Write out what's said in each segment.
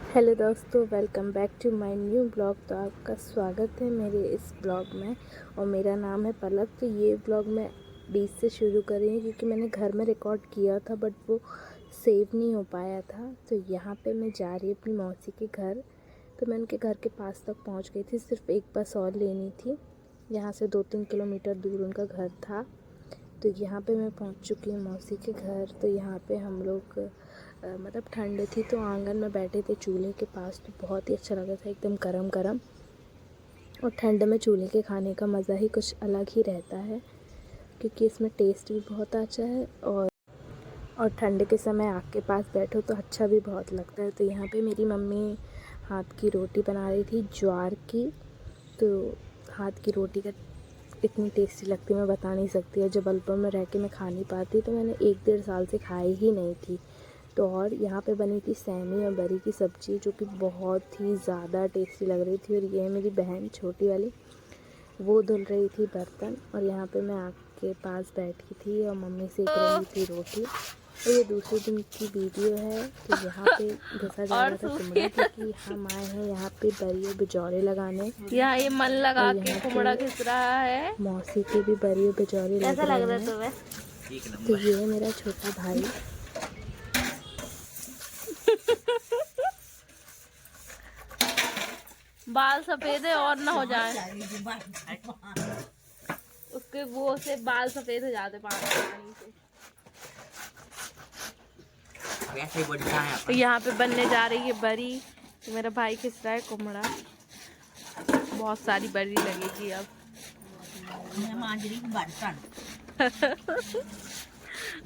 Hello दोस्तों, welcome back to my new blog. तो आपका स्वागत है मेरे इस ब्लॉग में और मेरा नाम है पलक। तो ये ब्लॉग मैं बीच से शुरू कर रही हूँ क्योंकि मैंने घर में रिकॉर्ड किया था बट वो सेव नहीं हो पाया था। तो यहाँ पे मैं जा रही हूँ अपनी मौसी के घर। तो मैं उनके घर के पास तक पहुँच गई थी, सिर्फ एक बस और लेनी थी। यहाँ से 2-3 किलोमीटर दूर उनका घर था। तो यहाँ पे मैं पहुँच चुकी हूँ मौसी के घर। तो यहाँ पे हम लोग मतलब ठंड थी तो आंगन में बैठे थे चूल्हे के पास। तो बहुत ही अच्छा लगा था, एकदम गरम गरम। और ठंड में चूल्हे के खाने का मज़ा ही कुछ अलग ही रहता है क्योंकि इसमें टेस्ट भी बहुत अच्छा है। और ठंड के समय आग के पास बैठो तो अच्छा भी बहुत लगता है। तो यहाँ पे मेरी मम्मी हाथ की रोटी बना रही थी, ज्वार की। तो हाथ की रोटी का इतनी टेस्टी लगती मैं बता नहीं सकती। और जबलपुर में रह के मैं खा नहीं पाती, तो मैंने 1-1.5 साल से खाई ही नहीं थी। तो और यहाँ पे बनी थी सैमी और बरी की सब्ज़ी, जो कि बहुत ही ज़्यादा टेस्टी लग रही थी। और ये मेरी बहन छोटी वाली, वो धुल रही थी बर्तन और यहाँ पे मैं आग के पास बैठी थी और मम्मी सेक रही थी रोटी। और ये दूसरे दिन की वीडियो है। तो यहाँ पे घसा जा रहा था कुमड़ा क्योंकि हम आए हैं यहाँ पे बरी और बिजौरे लगाने। यहाँ ये मन लगा के कुमड़ा घिस रहा है। मौसी के भी बरी और बिजौरे लग रहे हैं। तुम्हें तो ये है मेरा छोटा भाई। बाल सफेद है और ना हो जाए, उसके वो से बाल सफेद हो जाते पानी से। तो यहाँ पे बनने जा रही है बरी। तो मेरा भाई खिस रहा है कुमड़ा। बहुत सारी बरी लगेगी अब।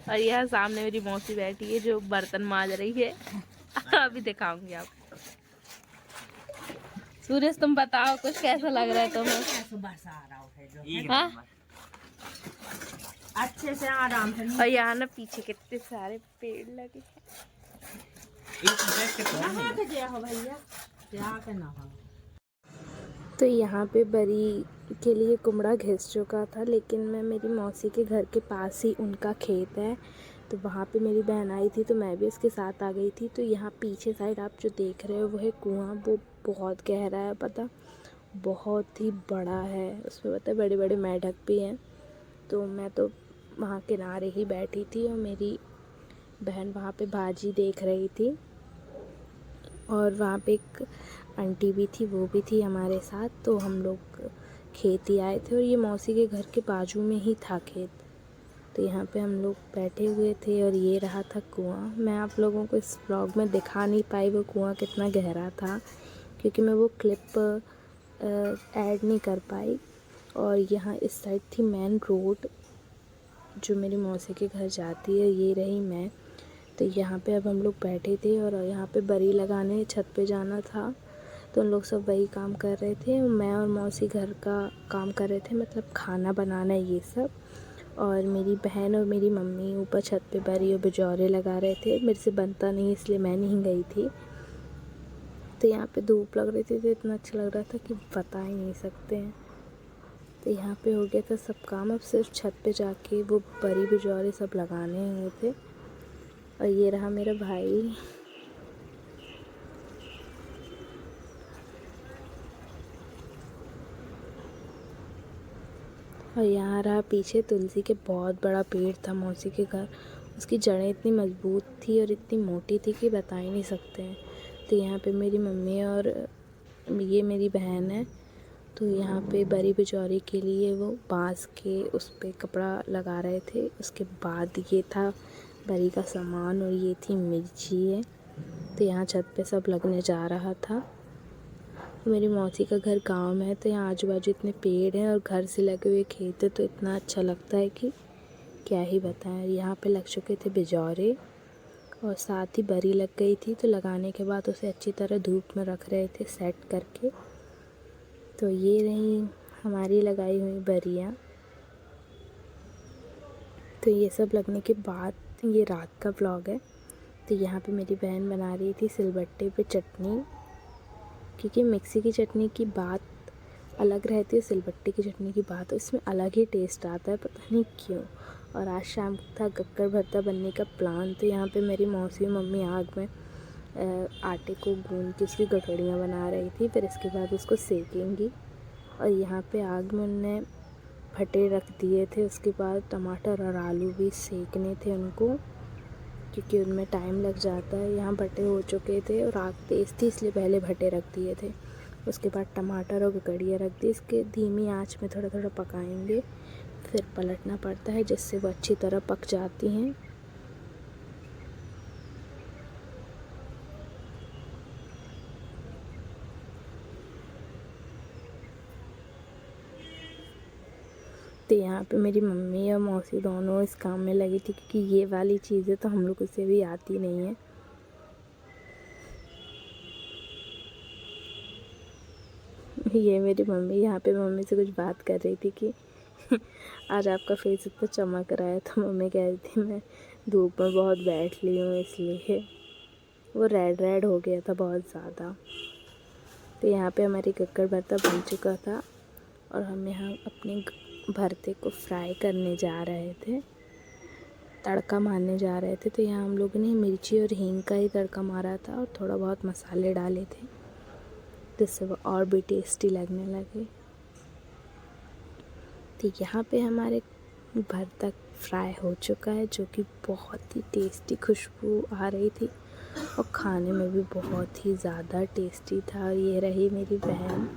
और यह सामने मेरी मौसी बैठी है जो बर्तन मांज रही है। अभी दिखाऊंगी आपको। सूरज तुम बताओ कुछ, कैसा लग रहा है तुम्हें? हाँ? अच्छे से आराम से। और यहाँ ना पीछे कितने सारे पेड़ लगे हैं। तो यहाँ पे बरी के लिए कुमड़ा घिस चुका था, लेकिन मैं मेरी मौसी के घर के पास ही उनका खेत है, तो वहाँ पे मेरी बहन आई थी तो मैं भी उसके साथ आ गई थी। तो यहाँ पीछे साइड आप जो देख रहे हो वो है कुआं। वो बहुत गहरा है, पता, बहुत ही बड़ा है। उसमें पता बड़े बड़े मेंढक भी हैं। तो मैं तो वहाँ किनारे ही बैठी थी और मेरी बहन वहाँ पे बाजी देख रही थी। और वहाँ पे एक आंटी भी थी, वो भी थी हमारे साथ। तो हम लोग खेत ही आए थे और ये मौसी के घर के बाजू में ही था खेत। तो यहाँ पे हम लोग बैठे हुए थे और ये रहा था कुआं। मैं आप लोगों को इस व्लॉग में दिखा नहीं पाई वो कुआं कितना गहरा था क्योंकि मैं वो क्लिप ऐड नहीं कर पाई। और यहाँ इस साइड थी मेन रोड जो मेरी मौसी के घर जाती है, ये रही मैं। तो यहाँ पे अब हम लोग बैठे थे और यहाँ पे बरी लगाने छत पे जाना था। तो उन लोग सब वही काम कर रहे थे। मैं और मौसी घर का काम कर रहे थे, मतलब खाना बनाना ये सब। और मेरी बहन और मेरी मम्मी ऊपर छत पे बरी और बिजौरे लगा रहे थे। मेरे से बनता नहीं इसलिए मैं नहीं गई थी। तो यहाँ पे धूप लग रही थी तो इतना अच्छा लग रहा था कि बता ही नहीं सकते हैं। तो यहाँ पे हो गया था सब काम, अब सिर्फ छत पे जाके वो बरी बिजौरे सब लगाने हुए थे। और ये रहा मेरा भाई। और यहाँ रहा पीछे तुलसी के बहुत बड़ा पेड़ था मौसी के घर। उसकी जड़ें इतनी मजबूत थी और इतनी मोटी थी कि बता ही नहीं सकते हैं। तो यहाँ पे मेरी मम्मी और ये मेरी बहन है। तो यहाँ पे बरी बिजौरी के लिए वो बांस के उस पर कपड़ा लगा रहे थे। उसके बाद ये था बरी का सामान और ये थी मिर्ची है। तो यहाँ छत पे सब लगने जा रहा था। मेरी मौसी का घर गांव में है तो यहाँ आजू बाजू इतने पेड़ हैं और घर से लगे हुए खेत है तो इतना अच्छा लगता है कि क्या ही बताएं। यहाँ पे लग चुके थे बिजौरे और साथ ही बरी लग गई थी। तो लगाने के बाद उसे अच्छी तरह धूप में रख रहे थे सेट करके। तो ये रही हमारी लगाई हुई बरियाँ। तो ये सब लगने के बाद ये रात का व्लॉग है। तो यहाँ पे मेरी बहन बना रही थी सिलबट्टे पे चटनी, क्योंकि मिक्सी की चटनी की बात अलग रहती है, सिलबट्टे की चटनी की बात इसमें अलग ही टेस्ट आता है, पता नहीं क्यों। और आज शाम था गक्कर भरता बनने का प्लान। तो यहाँ पे मेरी मौसी और मम्मी आग में आटे को गूंद के उसकी गठड़ियाँ बना रही थी। फिर इसके बाद उसको सेकेंगी। और यहाँ पे आग में उनने भटे रख दिए थे। उसके बाद टमाटर और आलू भी सेकने थे उनको, क्योंकि उनमें टाइम लग जाता है। यहाँ भटे हो चुके थे और आग तेज़ थी, इसलिए पहले भटे रख दिए थे। उसके बाद टमाटर और गठड़ियाँ रख दी। इसके धीमी आंच में थोड़ा थोड़ा पकाएंगे, फिर पलटना पड़ता है जिससे वो अच्छी तरह पक जाती हैं। तो यहाँ पे मेरी मम्मी और मौसी दोनों इस काम में लगी थी, क्योंकि ये वाली चीज़ें तो हम लोग से भी आती नहीं है। ये मेरी मम्मी यहाँ पे मम्मी से कुछ बात कर रही थी कि आज आपका फेस इतना चमक रहा है। तो मम्मी कह रही थी मैं धूप में बहुत बैठ ली हूँ, इसलिए वो रेड हो गया था बहुत ज़्यादा। तो यहाँ पे हमारी कक्कड़ भरता बन चुका था और हम यहाँ अपने भरते को फ्राई करने जा रहे थे, तड़का मारने जा रहे थे। तो यहाँ हम लोगों ने मिर्ची और हींग का ही तड़का मारा था और थोड़ा बहुत मसाले डाले थे, जिससे वो और भी टेस्टी लगने लगे। तो यहाँ पे हमारे भरता फ्राई हो चुका है, जो कि बहुत ही टेस्टी खुशबू आ रही थी और खाने में भी बहुत ही ज़्यादा टेस्टी था। और ये रही मेरी बहन।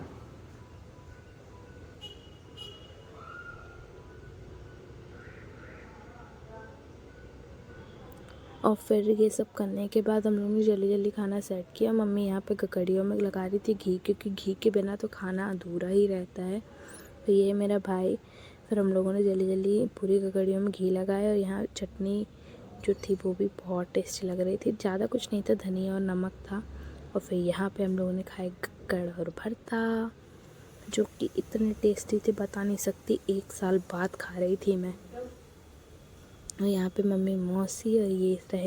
और फिर ये सब करने के बाद हम लोगों ने जल्दी जल्दी खाना सेट किया। मम्मी यहाँ पे ककड़ियों में लगा रही थी घी, क्योंकि घी के बिना तो खाना अधूरा ही रहता है। तो ये मेरा भाई, फिर हम लोगों ने जल्दी जल्दी पूरी ककड़ियों में घी लगाया। और यहाँ चटनी जो थी वो भी बहुत टेस्टी लग रही थी। ज़्यादा कुछ नहीं था, धनिया और नमक था। और फिर यहाँ पे हम लोगों ने खाए ककड़ और भरता, जो कि इतने टेस्टी थे बता नहीं सकती। 1 साल बाद खा रही थी मैं। और यहाँ पे मम्मी, मौसी और ये रहे